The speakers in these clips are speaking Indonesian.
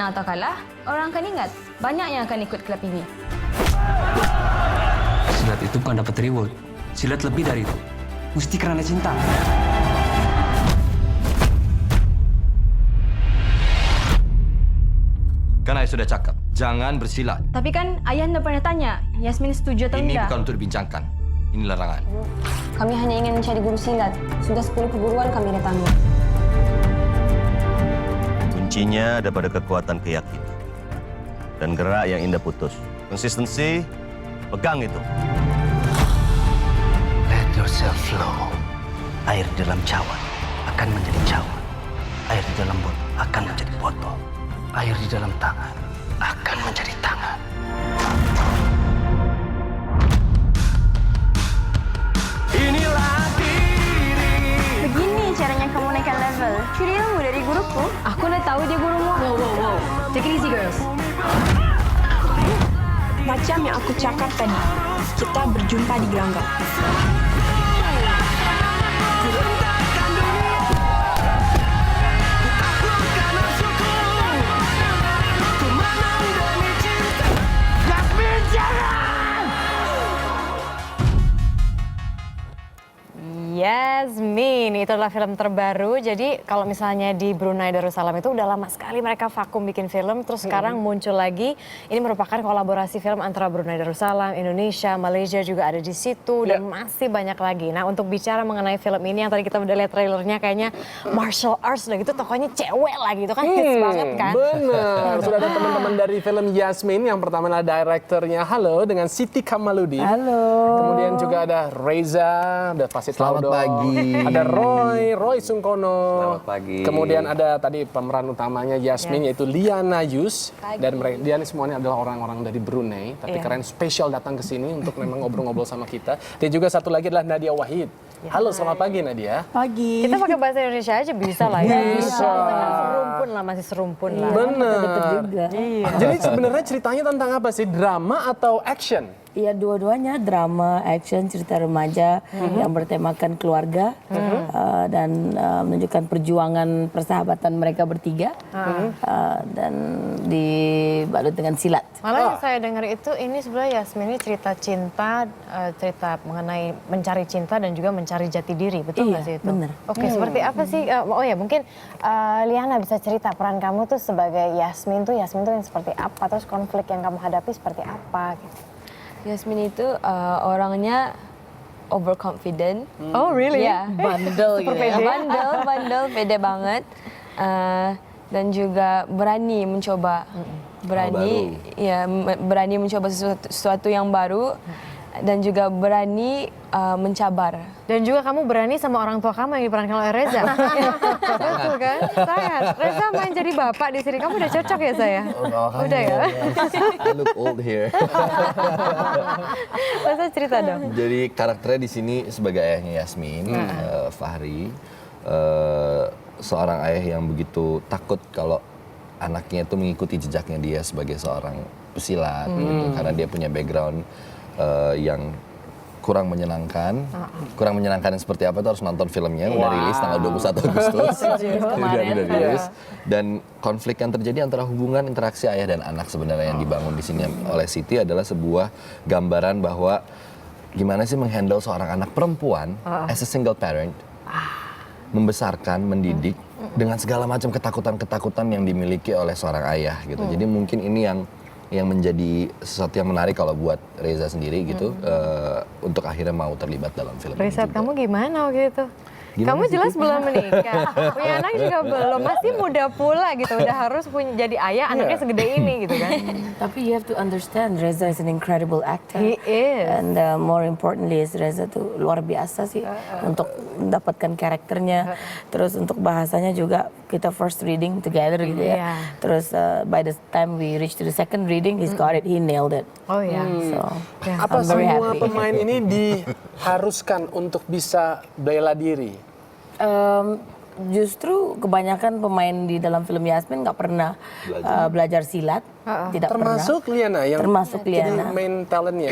menang atau kalah, orang akan ingat banyak yang akan ikut klub ini. Silat itu bukan dapat reward. Silat lebih dari itu. Mesti karena cinta. Kan ayah sudah cakap, jangan bersilat. Tapi kan ayah anda pernah tanya, Yasmin setuju atau Ini tidak? bukan untuk dibincangkan. Ini larangan. Kami hanya ingin mencari guru silat. Sudah 10 perguruan kami datangi. Kuncinya ada pada kekuatan keyakinan dan gerak yang indah putus. Konsistensi, pegang itu. Let yourself flow. Air di dalam cawan akan menjadi cawan. Air di dalam botol akan menjadi botol. Air di dalam tangan akan menjadi tangan. Begini caranya kamu naikkan level. Curi ilmu dari guruku. Aku dah tahu dia gurumu. Wow. Take it easy, girls. Macam yang aku cakap tadi, kita berjumpa di gelanggang. Yasmin, itu adalah film terbaru. Jadi kalau misalnya di Brunei Darussalam itu udah lama sekali mereka vakum bikin film. Terus sekarang muncul lagi. Ini merupakan kolaborasi film antara Brunei Darussalam, Indonesia, Malaysia juga ada di situ. Dan masih banyak lagi. Nah untuk bicara mengenai film ini yang tadi kita udah lihat trailernya kayaknya martial arts udah gitu. Tokohnya cewek lagi, itu kan hits banget kan. Benar, sudah ada teman-teman dari film Yasmin. Yang pertama adalah direkturnya, halo, dengan Siti Kamaludin. Halo. Kemudian juga ada Reza, udah pasti tahu dong. Pagi. Ada Roy Sungkono. Selamat pagi. Kemudian ada tadi pemeran utamanya Yasmin yaitu Liana Yus. Dan mereka dia ini semuanya adalah orang-orang dari Brunei, tapi keren spesial datang ke sini untuk memang ngobrol-ngobrol sama kita. Dan juga satu lagi adalah Nadia Wahid. Halo, selamat pagi Nadia. Pagi. Kita pakai bahasa Indonesia aja bisa lah ya. Bisa. Serumpun lah, masih serumpun lah. Benar. juga. Iya. Jadi sebenarnya ceritanya tentang apa sih? Drama atau action? Iya, dua-duanya drama, action, cerita remaja yang bertemakan keluarga dan menunjukkan perjuangan persahabatan mereka bertiga dan dibalut dengan silat. Malah yang saya dengar itu ini sebenarnya Yasmin ini cerita cinta, cerita mengenai mencari cinta dan juga mencari jati diri, betul nggak sih itu? Benar. Oke, seperti apa sih? Oh ya mungkin Liana bisa cerita peran kamu tuh sebagai Yasmin tuh yang seperti apa? Terus konflik yang kamu hadapi seperti apa? Gitu. Yasmin itu orangnya overconfident. Oh really? Iya. Bandel gitu ya. Bandel, pede banget. Dan juga berani mencoba. Berani mencoba sesuatu yang baru. Dan juga berani mencabar. Dan juga kamu berani sama orang tua kamu yang diperankan oleh Reza. Betul kan? Saya, Reza main jadi bapak di sini. Kamu udah cocok ya saya? Udah ya? I look old here. Reza cerita dong. Jadi karakternya di sini sebagai ayahnya Yasmin, Fahri, seorang ayah yang begitu takut kalau anaknya itu mengikuti jejaknya dia sebagai seorang pesilat, gitu, karena dia punya background yang kurang menyenangkan. Kurang menyenangkan yang seperti apa itu harus nonton filmnya. Udah rilis tanggal 21 Agustus. Udah rilis. Dan konflik yang terjadi antara hubungan interaksi ayah dan anak sebenarnya yang dibangun di sini oleh Siti adalah sebuah gambaran bahwa gimana sih menghandle seorang anak perempuan as a single parent, membesarkan, mendidik dengan segala macam ketakutan-ketakutan yang dimiliki oleh seorang ayah gitu. Jadi mungkin ini yang menjadi sesuatu yang menarik kalau buat Reza sendiri gitu, untuk akhirnya mau terlibat dalam film ini Riset juga. kamu gimana waktu itu? Gimana Kamu sih, jelas Ti? belum menikah, punya anak juga belum, masih muda pula gitu, udah harus jadi ayah, anaknya segede ini gitu kan. Tapi you have to understand, Reza is an incredible actor. He is. And more importantly, Reza tuh luar biasa sih untuk mendapatkan karakternya. Terus untuk bahasanya juga kita first reading together gitu ya. Terus by the time we reach to the second reading, he's got it, he nailed it. Oh ya. So, Apa I'm very semua happy. pemain ini diharuskan untuk bisa bela diri? Justru kebanyakan pemain di dalam film Yasmin nggak pernah belajar silat, tidak Termasuk Liana yang Termasuk jadi Liana. main talentnya.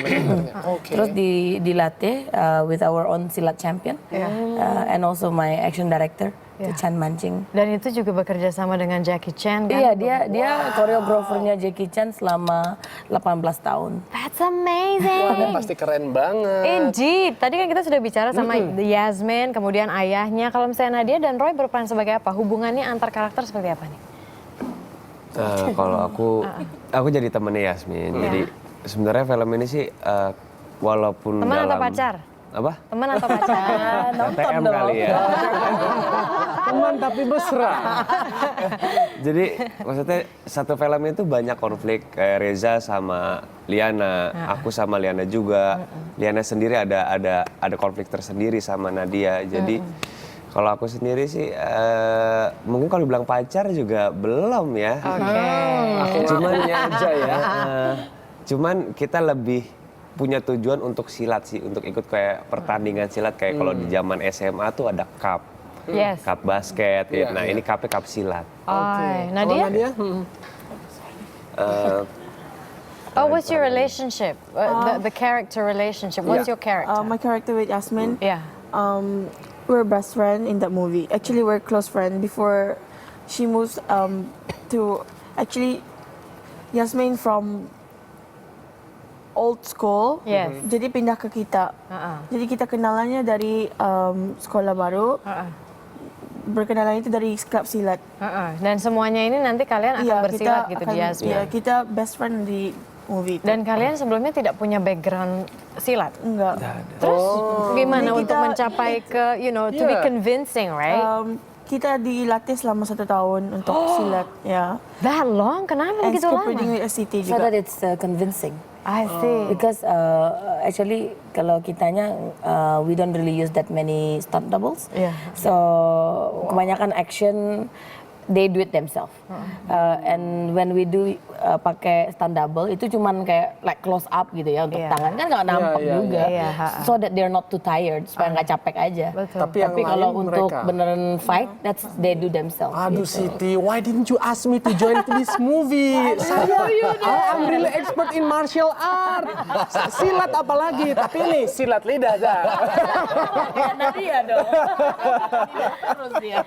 Oke. Terus dilatih with our own silat champion and also my action director Chan mancing. Dan itu juga bekerja sama dengan Jackie Chan kan? Iya, dia koreografernya Jackie Chan selama 18 tahun. That's amazing. Wah, pasti keren banget. Indeed. Tadi kan kita sudah bicara sama Yasmin, kemudian ayahnya. Kalau misalnya Nadia dan Roy berperan sebagai apa? Hubungannya antar karakter seperti apa nih? Kalau aku jadi temennya Yasmin. Jadi sebenarnya film ini sih walaupun teman dalam atau pacar? Apa? Teman atau pacar? Nonton TM dong. kali ya. Teman tapi mesra. Jadi maksudnya satu film itu banyak konflik kayak Reza sama Liana, aku sama Liana juga. Liana sendiri ada konflik tersendiri sama Nadia. Jadi kalau aku sendiri sih mungkin kalau bilang pacar juga belum ya. Cuman aja ya. Cuman kita lebih punya tujuan untuk silat sih, untuk ikut kayak pertandingan silat kayak kalau di zaman SMA tuh ada cup. Yes. Cup basket. Iya, Nah, ini cupnya cup silat. Nadia? Nadia? What's your relationship? The character relationship. What's your character? My character with Yasmin, Yeah. we're best friend in that movie. Actually, we're close friend before she moves to. Actually, Yasmin from old school. Yes. Jadi pindah ke kita. Jadi kita kenalannya dari sekolah baru. Berkenalan itu dari klub silat. Dan semuanya ini nanti kalian akan bersilat gitu di Yasmin. Iya, kita best friend di movie itu. Dan kalian sebelumnya tidak punya background silat? Enggak. Terus gimana Jadi untuk kita- mencapai ke, to be convincing, right? Kita dilatih selama 1 tahun untuk silat. Ya. That long? Kenapa And begitu script lama? reading with SCT So juga. that it's convincing. I see. Because actually kalau kitanya we don't really use that many stunt doubles. Yeah. So kebanyakan action they do it themselves. And when we do pakai stunt double itu cuman kayak like close up gitu ya untuk tangan kan nggak nampak juga. So that they're not too tired supaya nggak capek aja. Tapi yang kalau lain untuk mereka. beneran fight that's they do themselves. Aduh gitu. Siti, why didn't you ask me to join this movie? I'm really expert in martial art. Silat apalagi, tapi ini silat lidah aja. Nadia dong. Terus dia.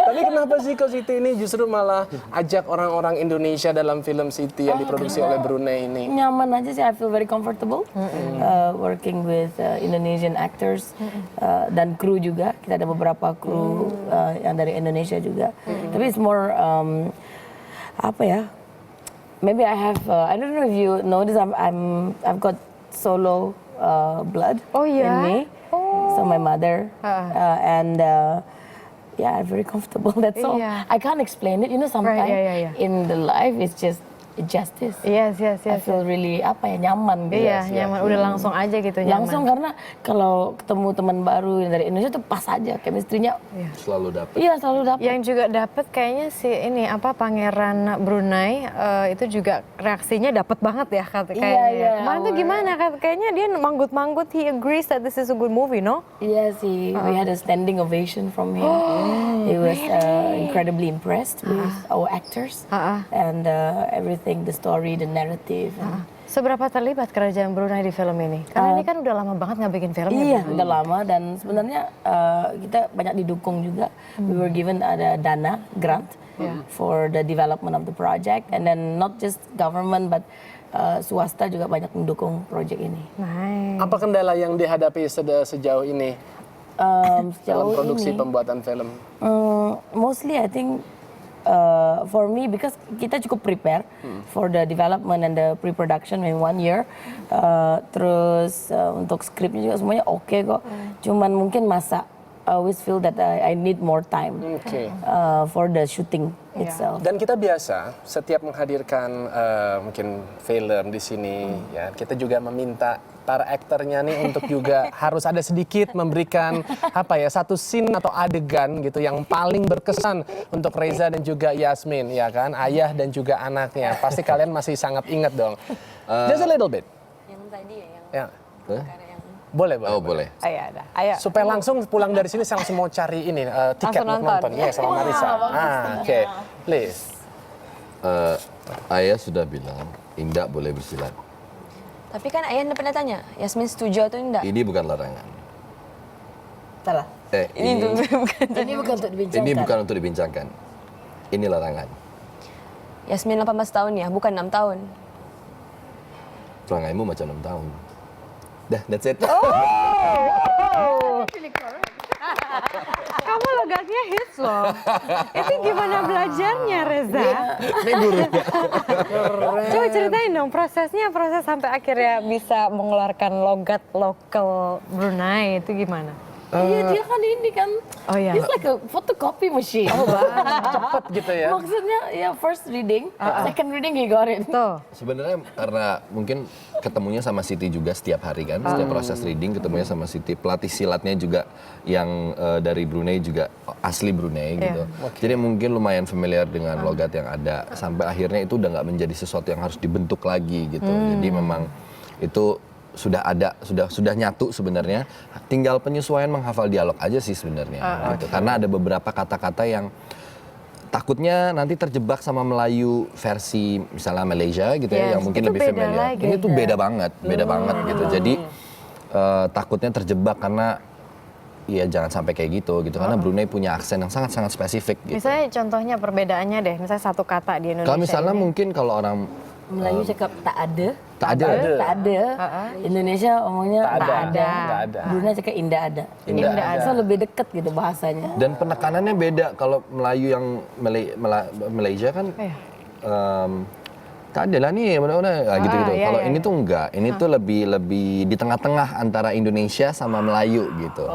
Tapi kenapa sih kok Siti ini justru malah ajak orang-orang Indonesia dalam film Siti yang diproduksi oleh Brunei ini? Nyaman aja sih, I feel very comfortable working with Indonesian actors dan kru juga. Kita ada beberapa kru yang dari Indonesia juga. Tapi it's more apa ya? Maybe I have I don't know if you notice I've got solo blood in me. So my mother and yeah, I'm very comfortable. That's all. I can't explain it. You know, sometimes in the life it's just justice. Yes. I feel really nyaman gitu. Iya, nyaman. Udah langsung aja gitu nyaman. Langsung karena kalau ketemu teman baru yang dari Indonesia tuh pas aja chemistry-nya. Selalu dapat. Iya, selalu dapat. Yang juga dapat kayaknya si ini Pangeran Brunei itu juga reaksinya dapat banget ya kayaknya. Iya. Kemarin tuh gimana? Kayaknya dia manggut-manggut. He agrees that this is a good movie, no? Iya sih, we had a standing ovation from him. He was incredibly impressed with our actors and everything, the story, the narrative. Seberapa terlibat kerajaan Brunei di film ini? Karena ini kan udah lama banget nggak bikin film. Iya, udah lama dan sebenarnya kita banyak didukung juga. We were given ada dana grant for the development of the project, and then not just government but swasta juga banyak mendukung project ini. Nice. Apa kendala yang dihadapi sejauh ini dalam produksi pembuatan film? Mostly I think for me because kita cukup prepare for the development and the pre-production in 1 year. Terus untuk skripnya juga semuanya oke kok. Cuman mungkin I always feel that I need more time for the shooting itself. Dan kita biasa setiap menghadirkan mungkin film di sini, ya kita juga meminta para aktornya nih untuk juga harus ada sedikit memberikan satu scene atau adegan gitu yang paling berkesan untuk Reza dan juga Yasmin, ya kan, ayah dan juga anaknya. Pasti kalian masih sangat ingat dong. Just a little bit. Yang tadi ya. Boleh. Oh, boleh. Ayo. Supaya langsung pulang dari sini saya langsung mau cari ini tiket untuk nonton. Iya, sama Marisa. Oke. Please. Ayah sudah bilang Indah boleh bersilat. Tapi kan ayah pernah tanya, Yasmin setuju atau enggak? Ini bukan larangan. Salah. Ini bukan untuk dibincangkan. Ini bukan untuk dibincangkan. Ini larangan. Yasmin 18 tahun ya, bukan 6 tahun. Pelangaimu macam 6 tahun. Dah, that's it. Kamu logatnya hits loh. Itu gimana belajarnya Reza? Ini guru. Coba ceritain dong proses sampai akhirnya bisa mengeluarkan logat lokal Brunei itu gimana? Iya, dia kan ini kan. Oh iya. It's like a photocopy machine. Oh, cepet gitu ya. Maksudnya ya first reading, second reading he got it. Tuh. Sebenarnya karena mungkin ketemunya sama Siti juga setiap hari kan, setiap proses reading ketemunya sama Siti. Pelatih silatnya juga yang dari Brunei juga asli Brunei gitu. Jadi mungkin lumayan familiar dengan logat yang ada. Sampai akhirnya itu udah nggak menjadi sesuatu yang harus dibentuk lagi gitu. Jadi memang itu sudah ada, sudah nyatu sebenarnya. Tinggal penyesuaian menghafal dialog aja sih sebenarnya. Gitu. Karena ada beberapa kata-kata yang takutnya nanti terjebak sama Melayu versi misalnya Malaysia gitu ya, yang mungkin lebih familiar. Ini tuh beda banget gitu. Jadi takutnya terjebak karena ya jangan sampai kayak gitu. Karena Brunei punya aksen yang sangat-sangat spesifik. Gitu. Misalnya contohnya perbedaannya deh, misalnya satu kata di Indonesia. Kalau misalnya mungkin kalau orang Melayu cakap tak ada. Uh-uh. Indonesia omongnya tak ada. Brunei cakap indah ada. Indah ada. So lebih dekat gitu bahasanya. Dan penekanannya beda. Kalau Melayu yang Malaysia kan tak ada lah nih mana-mana gitu-gitu. Kalau ini tuh enggak. Ini tuh lebih di tengah-tengah antara Indonesia sama Melayu gitu.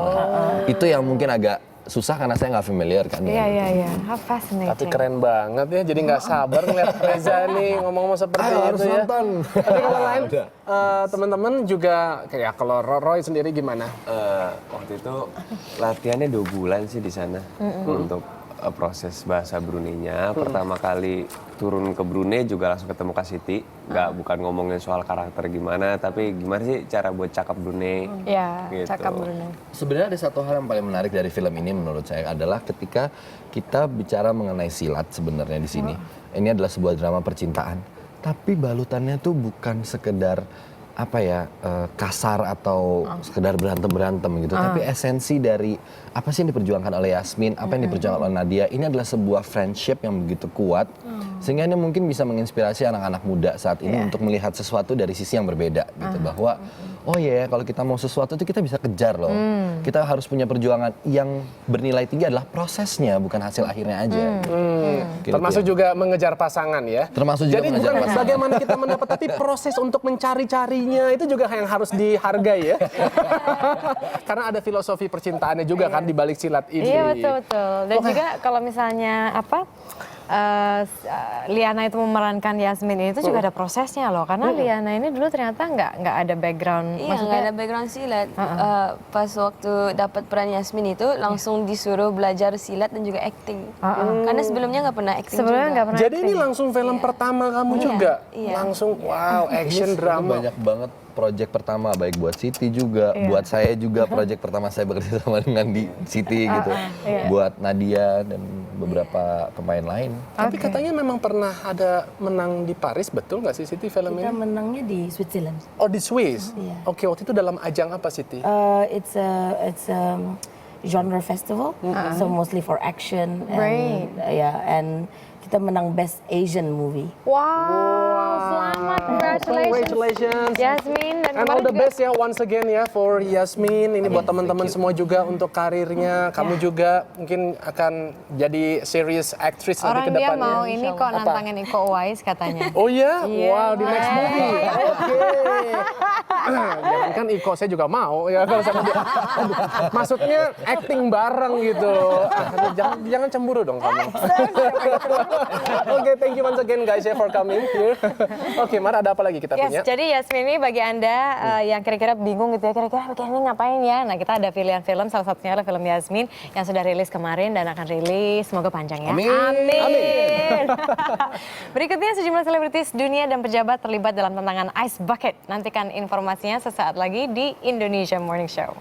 Itu yang mungkin agak susah karena saya nggak familiar kan. Iya. How fascinating. Tapi keren banget ya, jadi nggak sabar ngeliat Reza nih ngomong-ngomong seperti itu ya. Tapi kalau lain teman-teman juga kayak kalau Roy sendiri gimana? Waktu itu latihannya 2 bulan sih di sana untuk proses bahasa Bruneinya. Pertama kali turun ke Brunei juga langsung ketemu Kak Siti. Bukan ngomongin soal karakter gimana, tapi gimana sih cara buat cakap Brunei. Iya, gitu. cakap Brunei. Sebenarnya ada satu hal yang paling menarik dari film ini menurut saya adalah ketika kita bicara mengenai silat sebenarnya di sini. Ini adalah sebuah drama percintaan. Tapi balutannya tuh bukan sekedar kasar atau sekedar berantem gitu. Tapi esensi dari apa sih yang diperjuangkan oleh Yasmin, apa yang diperjuangkan oleh Nadia, ini adalah sebuah friendship yang begitu kuat. Sehingga ini mungkin bisa menginspirasi anak-anak muda saat ini untuk melihat sesuatu dari sisi yang berbeda gitu. Bahwa kalau kita mau sesuatu itu kita bisa kejar loh. Kita harus punya perjuangan yang bernilai tinggi adalah prosesnya, bukan hasil akhirnya aja. Gitu. Termasuk juga mengejar pasangan ya. Termasuk juga jadi mengejar bukan pasangan. bagaimana kita mendapat, tapi proses untuk mencari-carinya itu juga yang harus dihargai ya. Karena ada filosofi percintaannya juga kan di balik silat ini. Iya betul. Dan juga kalau misalnya Liana itu memerankan Yasmin itu juga ada prosesnya loh, karena Liana ini dulu ternyata nggak ada background. Iya, nggak ada background silat. Pas waktu dapat peran Yasmin itu langsung disuruh belajar silat dan juga acting. Karena sebelumnya nggak pernah acting juga. Jadi ini langsung film pertama kamu juga? Iya. Langsung action drama. Banyak banget project pertama, baik buat Siti juga, buat saya juga project pertama saya bekerja sama dengan di Siti gitu, buat Nadia dan beberapa pemain lain. Tapi katanya memang pernah ada menang di Paris, betul nggak sih Siti film ini? Kita menangnya di Switzerland. Oh di Swiss? Oke, waktu itu dalam ajang apa Siti? It's a genre festival, so mostly for action. And kita menang Best Asian Movie. Wow. Selamat, Congratulations. Yasmin. Dan all the best ya once again ya for Yasmin. Ini buat teman-teman semua juga untuk karirnya. Kamu juga mungkin akan jadi serious actress nanti ke depannya. Orang dia mau ini kok nantangin Iko Uwais katanya. Oh iya? Wow, di next movie. Oke. Jangan kan Iko, saya juga mau ya kalau sama dia. Maksudnya acting bareng gitu. Jangan cemburu dong kamu. Oke, thank you once again guys ya for coming here. Oke, Mar, ada apa lagi kita punya? Jadi Yasmin ini bagi Anda yang kira-kira bingung gitu ya, kira-kira ini ngapain ya? Nah, kita ada pilihan film, salah satunya adalah film Yasmin yang sudah rilis kemarin dan akan rilis, semoga panjang ya. Amin. Berikutnya sejumlah selebritis dunia dan pejabat terlibat dalam tantangan Ice Bucket. Nantikan informasinya sesaat lagi di Indonesia Morning Show.